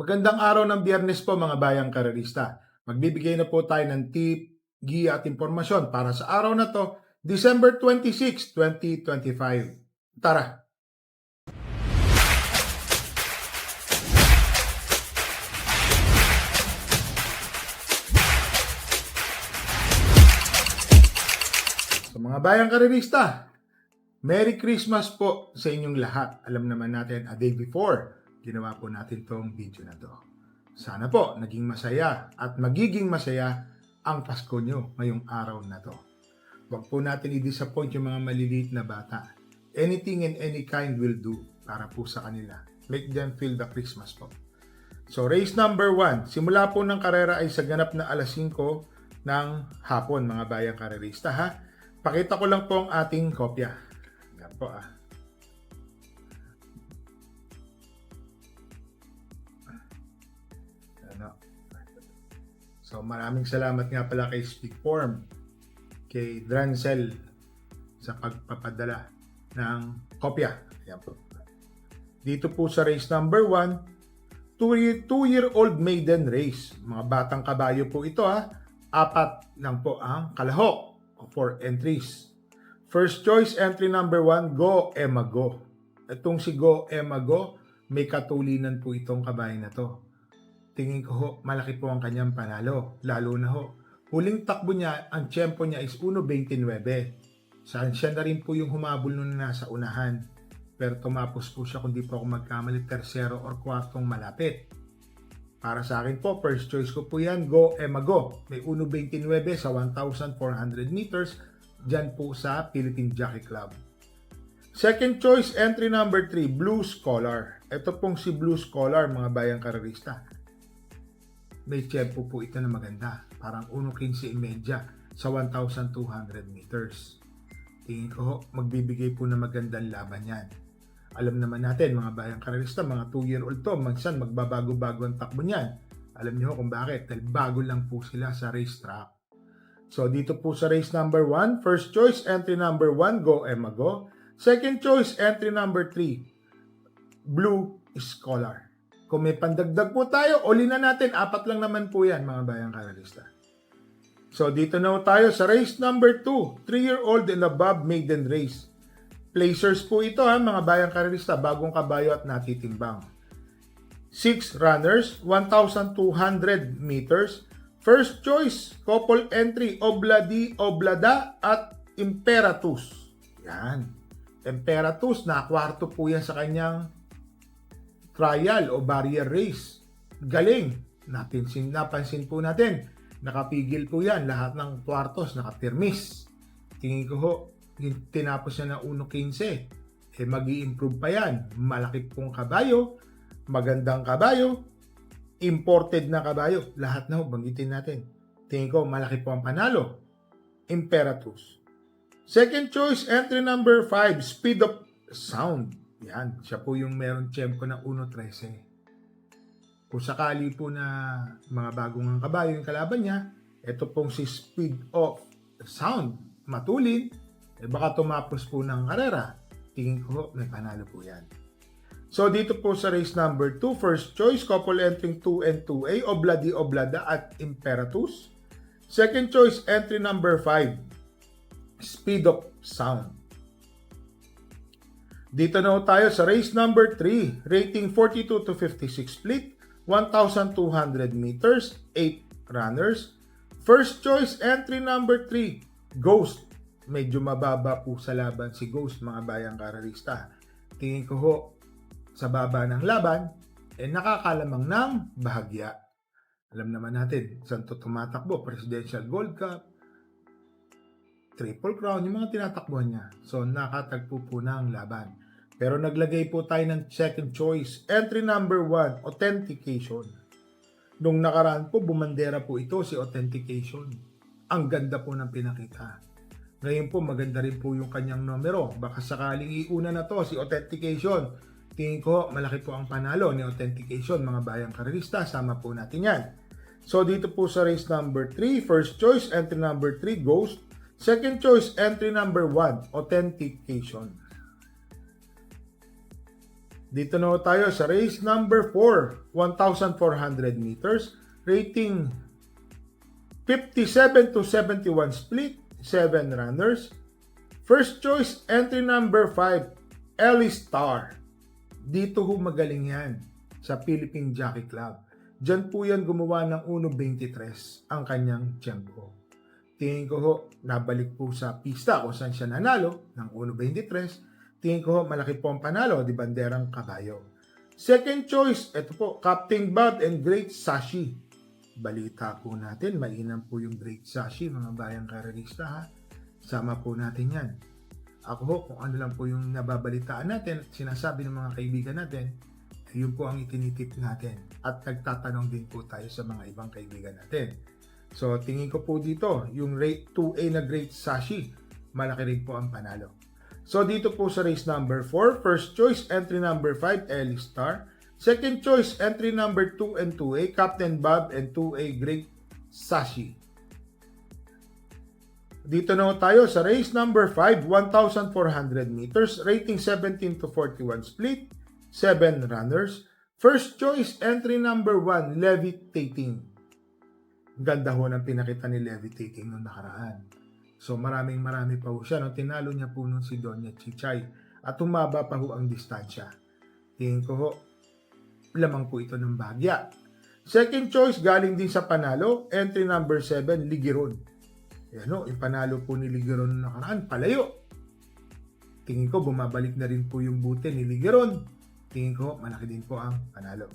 Magandang araw ng Biyernes po mga bayang karerista. Magbibigay na po tayo ng tip, giya at impormasyon para sa araw na to, December 26, 2025. Tara! So mga bayang karerista, Merry Christmas po sa inyong lahat. Alam naman natin, a day before, ginawa po natin tong video na to. Sana po naging masaya at magiging masaya ang Pasko nyo ngayong araw na to. Huwag po natin i-disappoint yung mga maliliit na bata. Anything and any kind will do para po sa kanila. Make them feel the Christmas po. So race number 1, simula po ng karera ay sa ganap na alas 5 ng hapon mga bayang karerista ha. Pakita ko lang po ang ating kopya. Yan po Ano? So maraming salamat nga pala kay Speakform, kay Drancel sa pagpapadala ng kopya. Yan po. Dito po sa race number 1, 2-year-old maiden race. Mga batang kabayo po ito ha. 4 lang po ang kalahok o 4 entries. First choice entry number 1, Go Emma Go. Itong si Go Emma Go, may katulinan po itong kabayo na to. Tingin ko ho, malaki po ang kanyang panalo. Lalo na ho, huling takbo niya, ang tiyempo niya is 1.29. Siya na rin po yung humabol nung nasa unahan. Pero tumapos po siya kung di po ako magkamali, tersero or kwartong malapit. Para sa akin po, first choice ko po yan, Go Emma Go. May 1.29 sa 1,400 meters dyan po sa Philippine Jockey Club. Second choice, entry number 3, Blue Scholar. Ito pong si Blue Scholar, mga bayang karerista. May tiyempo po ito na maganda. Parang 1.15 sa 1,200 meters. Tingin ko, magbibigay po na magandang laban yan. Alam naman natin, mga bayang karerista, mga 2-year-old to, magbabago-bago ang takbo niyan. Alam niyo kung bakit? Dahil bago lang po sila sa racetrack. So, dito po sa race number 1, first choice, entry number 1, Go Emma Go. Second choice, entry number 3, Blue Scholar. Kung may pandagdag po tayo, uli na natin. 4 lang naman po yan, mga bayang karerista. So, dito na tayo sa race number 2, 3-year-old and above maiden race. Placers po ito ha, mga bayang karerista, bagong kabayo at natitimbang. 6 runners, 1,200 meters. First choice, couple entry, Obladi, Oblada at Imperatus. Yan. Imperatus, nakwarto po yan sa kanyang trial o barrier race. Galing. Napansin po natin. Nakapigil po yan. Lahat ng kwartos, nakapirmis. Tingin ko ho, tinapos niya na 1.15. Mag-i-improve pa yan. Malaki pong kabayo, magandang kabayo, imported na kabayo. Lahat na ho, banggitin natin. Tingin ko, malaki po ang panalo. Imperatus. Second choice, entry number 5, Speed of Sound. Yan, siya po yung meron tiyempo na 1.13. Kung sakali po na mga bagong ang kabayo yung kalaban niya, ito pong si Speed of Sound. Matulin, baka tumapos po ng karera. Tingin ko, may panalo po yan. So, dito po sa race number 2, first choice, couple entering 2 and 2A, Obladi, Oblada at Imperatus. Second choice, entry number 5, Speed of Sound. Dito na tayo sa race number 3, rating 42 to 56 split, 1,200 meters, 8 runners. First choice, entry number 3, Ghost. Medyo mababa po sa laban si Ghost, mga bayang karerista. Tingin ko ho, sa baba ng laban, nakakalamang ng bahagya. Alam naman natin, saan to tumatakbo? Presidential Gold Cup, Triple Crown, yung mga tinatakbuhan niya. So, nakatagpo po ng laban. Pero naglagay po tayo ng second choice. Entry number 1, Authentication. Nung nakaraan po, bumandera po ito si Authentication. Ang ganda po ng pinakita. Ngayon po, maganda rin po yung kanyang numero. Baka sakaling iuna na to si Authentication. Tingin ko, malaki po ang panalo ni Authentication, mga bayang karerista. Sama po natin yan. So, dito po sa race number 3, first choice, entry number 3, Ghost. Second choice, entry number 1, Authentication. Dito na tayo sa race number 4, 1,400 meters, rating 57 to 71 split, 7 runners. First choice, entry number 5, Ellie Star. Dito ho magaling yan sa Philippine Jockey Club. Diyan po yan gumawa ng 1.23 ang kanyang tiempo. Tingin ko ho, nabalik po sa pista kung saan siya nanalo ng 1.23. Tingin ko ho, malaki po ang panalo, di banderang kabayo. Second choice, ito po, Captain Bob and Great Sashi. Balita po natin, mainam po yung Great Sashi, mga bayang karalista ha. Sama po natin yan. Ako ho, kung ano lang po yung nababalitaan natin, sinasabi ng mga kaibigan natin, yun po ang itinitip natin. At nagtatanong din po tayo sa mga ibang kaibigan natin. So, tingin ko po dito, yung rate 2A na Great Sashi, malaki rin po ang panalo. So, dito po sa race number 4, first choice, entry number 5, Ellie Star. Second choice, entry number 2 and 2A, Captain Bob and 2A Great Sashi. Dito na tayo sa race number 5, 1,400 meters, rating 17 to 41 split, 7 runners. First choice, entry number 1, Levitating. Ganda ho ng pinakita ni Levitating noong nakaraan. So marami pa ho siya. No? Tinalo niya po nun si Doña Chichay at humaba pa ho ang distansya. Tingin ko ho, lamang po ito ng bagya. Second choice, galing din sa panalo, entry number 7, Ligiron. Yan o, ipanalo po ni Ligiron noong nakaraan, palayo. Tingin ko bumabalik na rin po yung bute ni Ligiron. Tingin ko malaki din po ang panalo.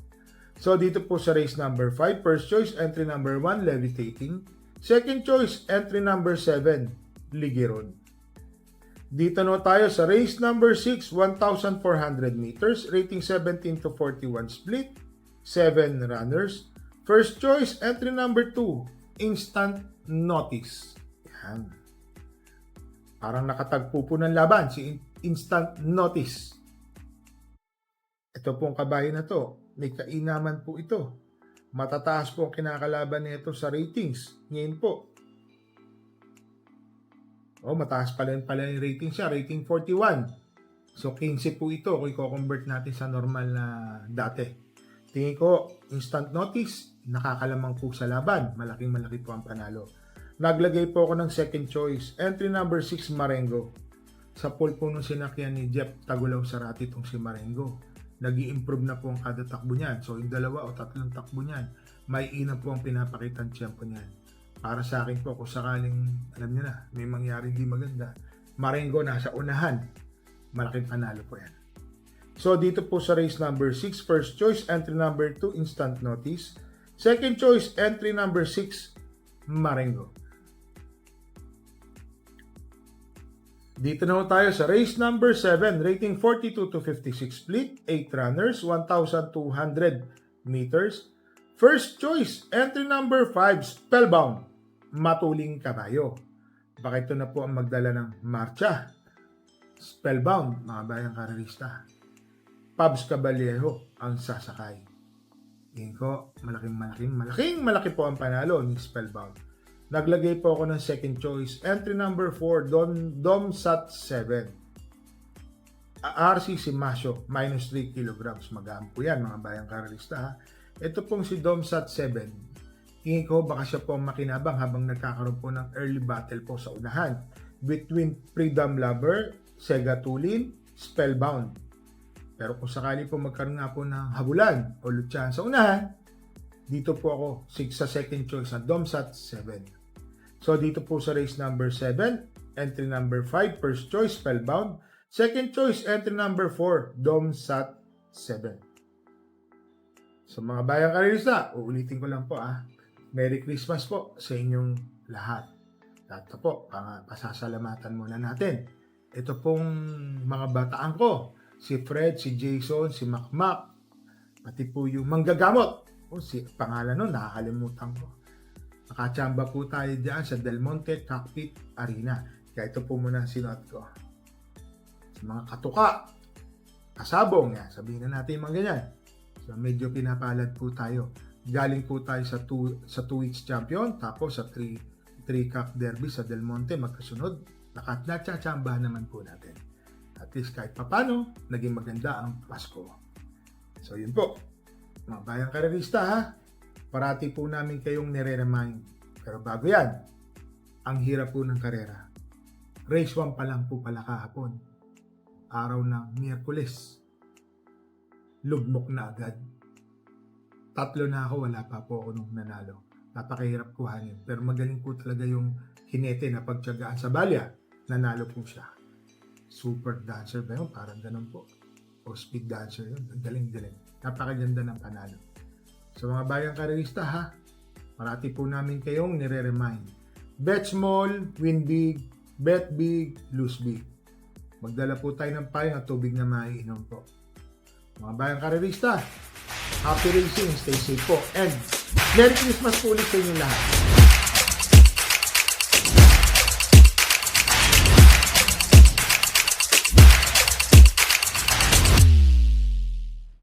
So, dito po sa race number 5, first choice, entry number 1, Levitating. Second choice, entry number 7, Ligiron. Dito na tayo sa race number 6, 1,400 meters, rating 17 to 41 split, 7 runners. First choice, entry number 2, Instant Notice. Yan. Parang nakatagpo po ng laban, si Instant Notice. Ito pong kabayo na to. May kainaman po ito. Matataas po ang kinakalaban nito sa ratings. Ngayon po. Mataas pala yung rating siya. Rating 41. So, 15 po ito kung i-convert natin sa normal na dati. Tingin ko, Instant Notice, nakakalamang po sa laban. Malaking-malaki po ang panalo. Naglagay po ako ng second choice. Entry number 6, Marengo. Sa poll po nung sinakyan ni Jeff Tagulaw Sarati itong si Marengo. Nag-i-improve na po ang kada takbo niyan. So, yung 2 o 3 takbo niyan, may ina po ang pinapakita ng tiyempo niyan. Para sa akin po, kung sakaling, alam niyo na, may mangyari di maganda, Marengo nasa unahan. Malaking panalo po yan. So, dito po sa race number 6, first choice, entry number 2, Instant Notice. Second choice, entry number 6, Marengo. Dito na tayo sa race number 7, rating 42 to 56 split, 8 runners, 1,200 meters. First choice, entry number 5, Spellbound, Matuling Kabayo. Baka ito na po ang magdala ng marcha. Spellbound, mga bayang karalista. Pabs Caballero ang sasakay. Tingin ko, malaki po ang panalo ni Spellbound. Naglagay po ako ng second choice. Entry number 4, Domsat 7. RC Simasyo, minus 3 kilograms. Magaan po yan, mga bayang karalista. Ha? Ito pong si Domsat 7. Tingin ko baka siya po makinabang habang nagkakaroon po ng early battle po sa unahan. Between Freedom Lover, Sega Tulin, Spellbound. Pero kung sakali po magkaroon nga po ng habulan o lutsahan sa unahan, dito po ako sa second choice na Domsat 7. So, dito po sa race number 7, entry number 5, first choice, Spellbound. Second choice, entry number 4, Domsat 7. So, mga bayang karalista, uulitin ko lang po Merry Christmas po sa inyong lahat. Ito po, pasasalamatan muna natin. Ito pong mga bataan ko, si Fred, si Jason, si Macmac, pati po yung manggagamot. Si pangalan nun, nakakalimutan ko. Nakachamba po tayo dyan sa Del Monte Cockpit Arena. Kaya ito po muna sinuot ko. Sa mga katuka, kasabong, sabihin na natin yung mga ganyan. So medyo pinapalad po tayo. Galing po tayo sa 2 weeks champion, tapos sa 3 cup derby sa Del Monte magkasunod. Natsatsambahan naman po natin. At least kahit papano, naging maganda ang Pasko. So yun po, mga bayang karerista ha, parati po namin kayong nire-remind. Pero bago yan, ang hirap po ng karera. Race 1 pa lang po pala kahapon. Araw ng Miyerkules. Lugmok na agad. 3 na ako, wala pa po ako nung nanalo. Napakahirap kuhanin. Pero magaling po talaga yung hinete na pagtiyagaan sa balya. Nanalo po siya. Super dancer ba yun? Parang ganun po. O speed dancer yun. Galing-galing. Napakaganda ng panalo. So mga bayang karerista ha, parati po namin kayong nire-remind. Bet small, win big. Bet big, lose big. Magdala po tayo ng payong at tubig na maiinom po. Mga bayang karerista, happy racing, stay safe po. And Merry Christmas po ulit sa inyo lahat.